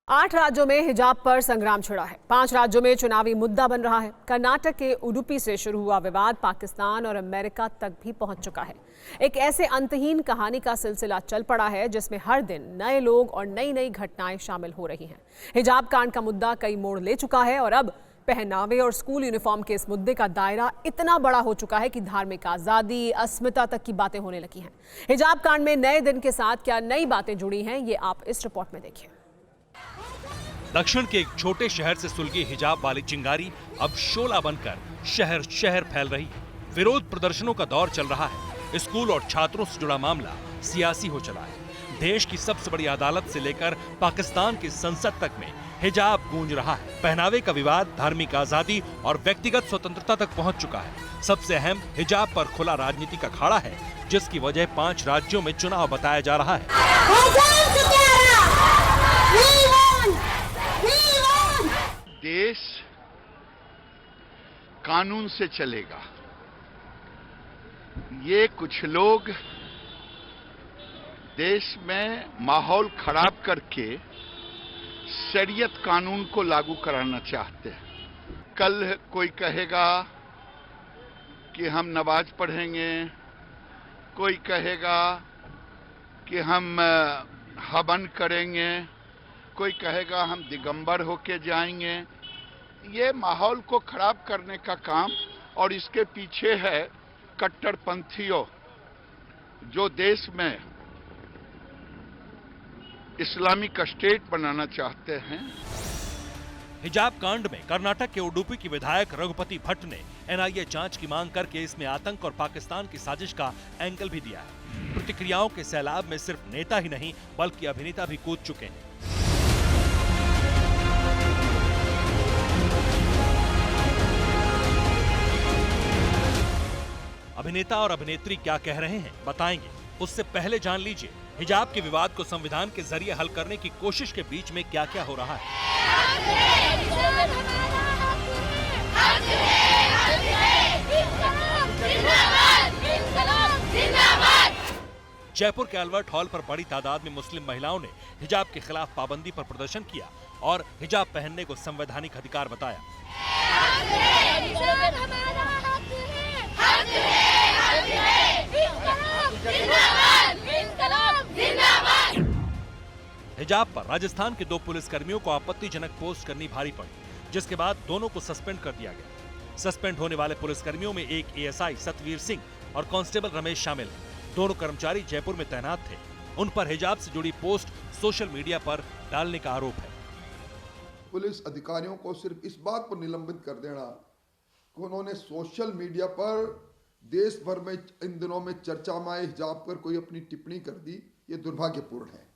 8 राज्यों में हिजाब पर संग्राम छिड़ा है। 5 राज्यों में चुनावी मुद्दा बन रहा है। कर्नाटक के उडुपी से शुरू हुआ विवाद पाकिस्तान और अमेरिका तक भी पहुंच चुका है। एक ऐसे अंतहीन कहानी का सिलसिला चल पड़ा है जिसमें हर दिन नए लोग और नई नई घटनाएं शामिल हो रही हैं। हिजाब कांड का मुद्दा कई मोड़ ले चुका है और अब पहनावे और स्कूल यूनिफॉर्म के इस मुद्दे का दायरा इतना बड़ा हो चुका है कि धार्मिक आजादी, अस्मिता तक की बातें होने लगी हैं। हिजाब कांड में नए दिन के साथ क्या नई बातें जुड़ी हैं, ये आप इस रिपोर्ट में देखिए। दक्षिण के एक छोटे शहर से सुलगी हिजाब वाली चिंगारी अब शोला बनकर शहर शहर फैल रही है। विरोध प्रदर्शनों का दौर चल रहा है। स्कूल और छात्रों से जुड़ा मामला सियासी हो चला है। देश की सबसे बड़ी अदालत से लेकर पाकिस्तान की संसद तक में हिजाब गूंज रहा है। पहनावे का विवाद धार्मिक आजादी और व्यक्तिगत स्वतंत्रता तक पहुंच चुका है। सबसे अहम हिजाब पर खुला राजनीतिक अखाड़ा है, जिसकी वजह 5 राज्यों में चुनाव बताया जा रहा है। देश कानून से चलेगा। ये कुछ लोग देश में माहौल खराब करके शरीयत कानून को लागू कराना चाहते हैं। कल कोई कहेगा कि हम नमाज पढ़ेंगे, कोई कहेगा कि हम हवन करेंगे, कोई कहेगा हम दिगंबर होके जाएंगे। ये माहौल को खराब करने का काम, और इसके पीछे है कट्टरपंथियों जो देश में इस्लामिक स्टेट बनाना चाहते हैं। हिजाब कांड में कर्नाटक के उडुपी की विधायक रघुपति भट्ट ने एनआईए जांच की मांग करके इसमें आतंक और पाकिस्तान की साजिश का एंगल भी दिया है। प्रतिक्रियाओं के सैलाब में सिर्फ नेता ही नहीं बल्कि अभिनेता भी कूद चुके हैं। अभिनेता और अभिनेत्री क्या कह रहे हैं बताएंगे। उससे पहले जान लीजिए हिजाब के विवाद को संविधान के जरिए हल करने की कोशिश के बीच में क्या क्या हो रहा है। जयपुर के अल्बर्ट हॉल पर बड़ी तादाद में मुस्लिम महिलाओं ने हिजाब के खिलाफ पाबंदी पर प्रदर्शन किया और हिजाब पहनने को संवैधानिक अधिकार बताया। हिजाब पर राजस्थान के 2 पुलिसकर्मियों को आपत्तिजनक पोस्ट करनी भारी पड़ी, जिसके बाद दोनों को सस्पेंड कर दिया गया। सस्पेंड होने वाले पुलिसकर्मियों में एक एएसआई सतवीर सिंह और कांस्टेबल रमेश शामिल हैं। दोनों कर्मचारी जयपुर में तैनात थे। उन पर हिजाब से जुड़ी पोस्ट सोशल मीडिया पर डालने का आरोप है। पुलिस अधिकारियों को सिर्फ इस बात पर निलंबित कर देना कि उन्होंने सोशल मीडिया पर देश भर में इन दिनों में चर्चा में हिजाब पर कोई अपनी टिप्पणी कर दी, ये दुर्भाग्यपूर्ण है।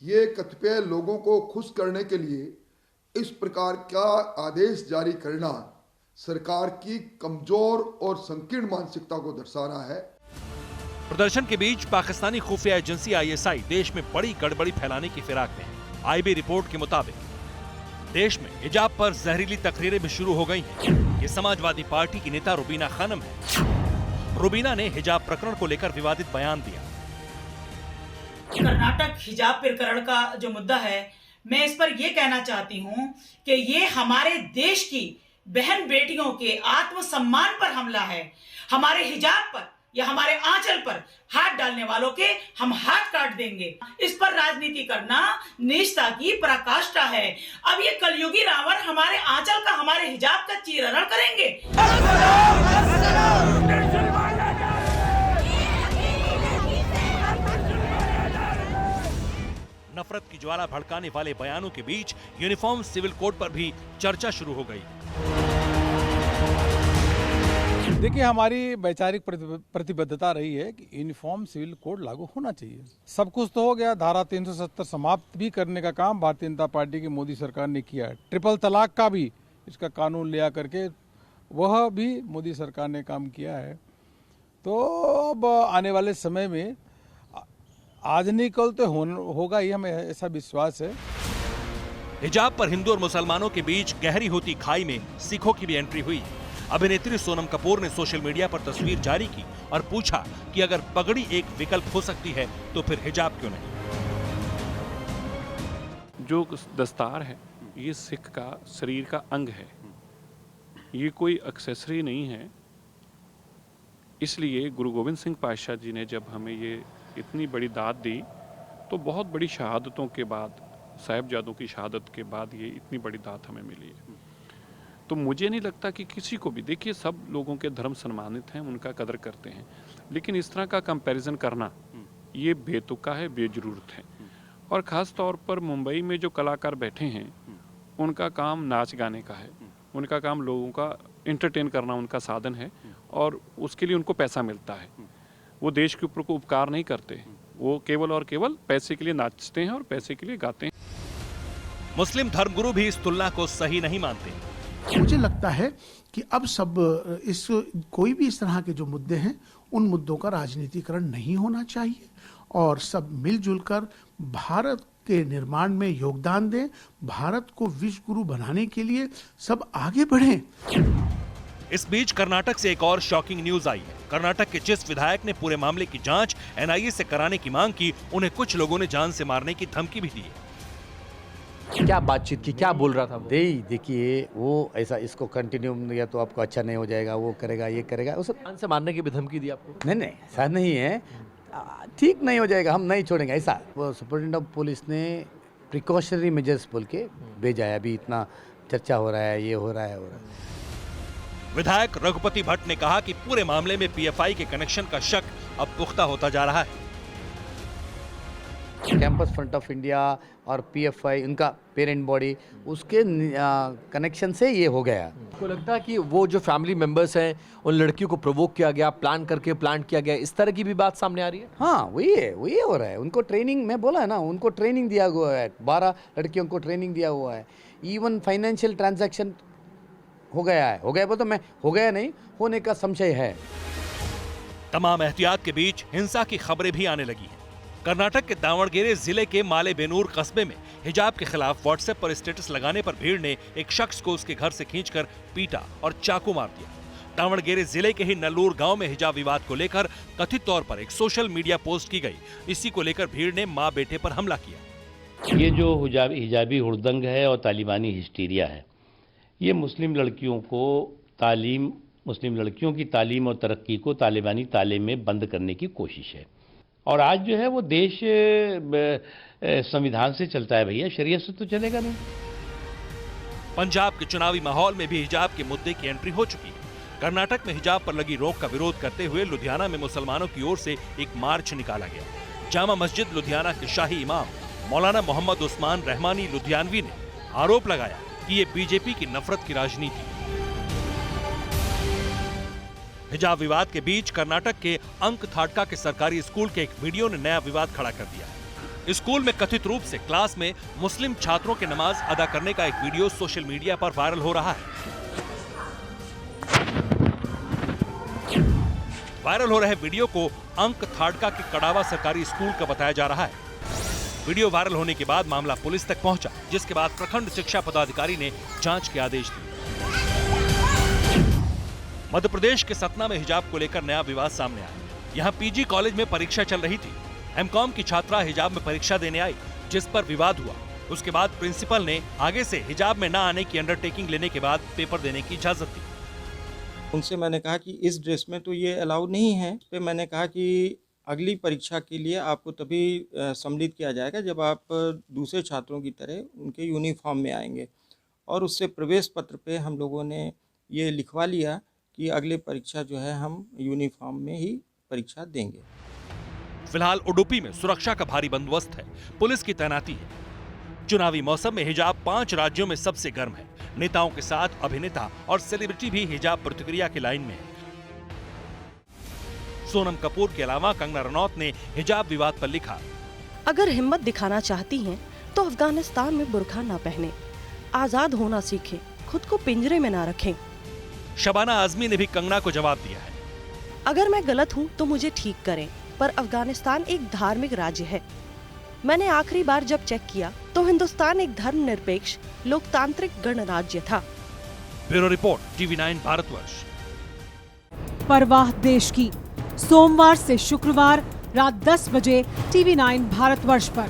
ये कतिपय लोगों को खुश करने के लिए इस प्रकार का आदेश जारी करना सरकार की कमजोर और संकीर्ण मानसिकता को दर्शा रहा है। प्रदर्शन के बीच पाकिस्तानी खुफिया एजेंसी आईएसआई देश में बड़ी गड़बड़ी फैलाने की फिराक में है। आईबी रिपोर्ट के मुताबिक देश में हिजाब पर जहरीली तकरीरें भी शुरू हो गई हैं। ये समाजवादी पार्टी की नेता रुबीना खानम है। रुबीना ने हिजाब प्रकरण को लेकर विवादित बयान दिया। कर्नाटक हिजाब प्रकरण का जो मुद्दा है, मैं इस पर यह कहना चाहती हूं कि ये हमारे देश की बहन बेटियों के आत्मसम्मान पर हमला है। हमारे हिजाब पर या हमारे आंचल पर हाथ डालने वालों के हम हाथ काट देंगे। इस पर राजनीति करना नीचता की पराकाष्ठा है। अब ये कलयुगी रावण हमारे आंचल का, हमारे हिजाब का चीरहरण करेंगे। नफरत की ज्वाला भड़काने वाले बयानों के बीच यूनिफॉर्म सिविल कोड पर भी चर्चा शुरू हो गई। देखिए, हमारी वैचारिक प्रतिबद्धता रही है कि यूनिफॉर्म सिविल कोड लागू होना चाहिए। सब कुछ तो हो गया, धारा 370 समाप्त भी करने का काम भारतीय जनता पार्टी की मोदी सरकार ने किया है। ट्रिपल तलाक का भी इसका कानून ले करके वह भी मोदी सरकार ने काम किया है। तो अब आने वाले समय में आज नहीं कल तो होगा ही, हमें ऐसा विश्वास है। हिजाब पर हिंदू और मुसलमानों के बीच गहरी होती खाई में सिखों की भी एंट्री हुई। अभिनेत्री सोनम कपूर ने सोशल मीडिया पर तस्वीर जारी की और पूछा कि अगर पगड़ी एक विकल्प हो सकती है तो फिर हिजाब क्यों नहीं। जो दस्तार है ये सिख का शरीर का अंग है, ये कोई एक्सेसरी नहीं है। इसलिए गुरु गोविंद सिंह पातशाह जी ने जब हमें ये इतनी बड़ी दात दी तो बहुत बड़ी शहादतों के बाद, साहिबजादों की शहादत के बाद ये इतनी बड़ी दात हमें मिली है। तो मुझे नहीं लगता कि किसी को भी, देखिए सब लोगों के धर्म सम्मानित हैं, उनका कदर करते हैं, लेकिन इस तरह का कंपैरिजन करना ये बेतुका है, बेजरूरत है। और ख़ास तौर पर मुंबई में जो कलाकार बैठे हैं उनका काम नाच गाने का है, उनका काम लोगों का एंटरटेन करना उनका साधन है और उसके लिए उनको पैसा मिलता है। वो देश के ऊपर को उपकार नहीं करते, वो केवल और केवल पैसे के लिए नाचते हैं और पैसे के लिए गाते हैं। मुस्लिम धर्मगुरु भी इस तुलना को सही नहीं मानते। मुझे लगता है कि अब सब कोई भी इस तरह के जो मुद्दे हैं उन मुद्दों का राजनीतिकरण नहीं होना चाहिए और सब मिलजुल कर भारत के निर्माण में योगदान दें, भारत को विश्व गुरु बनाने के लिए सब आगे बढ़ें। इस बीच कर्नाटक से एक और शॉकिंग न्यूज आई है। कर्नाटक के जिस विधायक ने पूरे मामले की जांच एनआईए से कराने की मांग की, उन्हें कुछ लोगों ने जान से मारने की धमकी भी दी है। क्या बातचीत की, क्या बोल रहा था वो? देखिए वो ऐसा इसको कंटिन्यू या तो आपको अच्छा नहीं हो जाएगा, वो करेगा, ये करेगा, उस जान से मारने की भी धमकी दी आपको? नहीं ऐसा नहीं है, ठीक नहीं हो जाएगा, हम नहीं छोड़ेंगे ऐसा। वो सुपरिटेंडेंट ऑफ पुलिस ने प्रिकॉशनरी मेजर्स बोल के भेजा है। अभी इतना चर्चा हो रहा है, ये हो रहा है। विधायक रघुपति भट्ट ने कहा कि पूरे मामले में पीएफआई के कनेक्शन का शक अब पुख्ता होता जा रहा है। कैंपस फ्रंट ऑफ इंडिया और पीएफआई उनका पेरेंट बॉडी, उसके कनेक्शन से ये हो गया। आपको लगता है कि वो जो फैमिली मेंबर्स हैं उन लड़कियों को प्रोवोक किया गया, प्लान करके प्लांट किया गया, इस तरह की भी बात सामने आ रही है? हाँ वही हो रहा है। उनको ट्रेनिंग, मैं बोला है ना, उनको ट्रेनिंग दिया हुआ है, 12 लड़कियों को ट्रेनिंग दिया हुआ है। इवन फाइनेंशियल ट्रांजैक्शन हो गया तो मैं हो गया नहीं, होने का संशय है। तमाम एहतियात के बीच हिंसा की खबरें भी आने लगी हैं। कर्नाटक के दावणगेरे जिले के मालेबेनूर कस्बे में हिजाब के खिलाफ व्हाट्सएप पर स्टेटस लगाने पर भीड़ ने एक शख्स को उसके घर से खींचकर पीटा और चाकू मार दिया। दावणगेरे जिले के ही नल्लूर गांव में हिजाब विवाद को लेकर कथित तौर पर एक सोशल मीडिया पोस्ट की गई। इसी को लेकर भीड़ ने मां बेटे पर हमला किया। ये जो हिजाबी हुड़दंग है और तालिबानी हिस्टीरिया है, ये मुस्लिम लड़कियों की तालीम और तरक्की को तालिबानी ताले में बंद करने की कोशिश है। और आज जो है वो देश संविधान से चलता है भैया, शरीयत से तो चलेगा नहीं। पंजाब के चुनावी माहौल में भी हिजाब के मुद्दे की एंट्री हो चुकी है। कर्नाटक में हिजाब पर लगी रोक का विरोध करते हुए लुधियाना में मुसलमानों की ओर से एक मार्च निकाला गया। जामा मस्जिद लुधियाना के शाही इमाम मौलाना मोहम्मद उस्मान रहमानी लुधियानवी ने आरोप लगाया कि ये बीजेपी की नफरत की राजनीति है। हिजाब विवाद के बीच कर्नाटक के अंक थाटका के सरकारी स्कूल के एक वीडियो ने नया विवाद खड़ा कर दिया है। स्कूल में कथित रूप से क्लास में मुस्लिम छात्रों के नमाज अदा करने का एक वीडियो सोशल मीडिया पर वायरल हो रहा है। वायरल हो रहे वीडियो को अंक थाटका के कड़ावा सरकारी स्कूल का बताया जा रहा है। वीडियो वायरल होने के बाद मामला पुलिस तक पहुंचा, जिसके बाद प्रखंड शिक्षा पदाधिकारी ने जांच के आदेश दिए। मध्य प्रदेश के सतना में हिजाब को लेकर नया विवाद सामने आया। यहाँ पीजी कॉलेज में परीक्षा चल रही थी। एमकॉम की छात्रा हिजाब में परीक्षा देने आई, जिस पर विवाद हुआ। उसके बाद प्रिंसिपल ने आगे से हिजाब में न आने की अंडरटेकिंग लेने के बाद पेपर देने की इजाजत दी। उनसे मैंने कहा कि इस ड्रेस में तो ये अलाउ नहीं है। फिर मैंने कहा कि अगली परीक्षा के लिए आपको तभी सम्मिलित किया जाएगा जब आप दूसरे छात्रों की तरह उनके यूनिफॉर्म में आएंगे। और उससे प्रवेश पत्र पे हम लोगों ने ये लिखवा लिया कि अगले परीक्षा जो है हम यूनिफॉर्म में ही परीक्षा देंगे। फिलहाल उडुपी में सुरक्षा का भारी बंदोबस्त है, पुलिस की तैनाती है। चुनावी मौसम में हिजाब 5 राज्यों में सबसे गर्म है। नेताओं के साथ अभिनेता और सेलिब्रिटी भी हिजाब प्रतिक्रिया की लाइन में है। सोनम कपूर के अलावा कंगना रनौत ने हिजाब विवाद पर लिखा, अगर हिम्मत दिखाना चाहती हैं तो अफगानिस्तान में बुर्का ना पहने, आजाद होना सीखें, खुद को पिंजरे में ना रखें। शबाना आजमी ने भी कंगना को जवाब दिया है, अगर मैं गलत हूँ तो मुझे ठीक करें, पर अफगानिस्तान एक धार्मिक राज्य है। मैंने आखिरी बार जब चेक किया तो हिंदुस्तान एक धर्मनिरपेक्ष लोकतांत्रिक गणराज्य था। Bureau report, TV9 Bharatvarsh. परवाह देश की, सोमवार से शुक्रवार रात 10 बजे TV9 भारतवर्ष पर।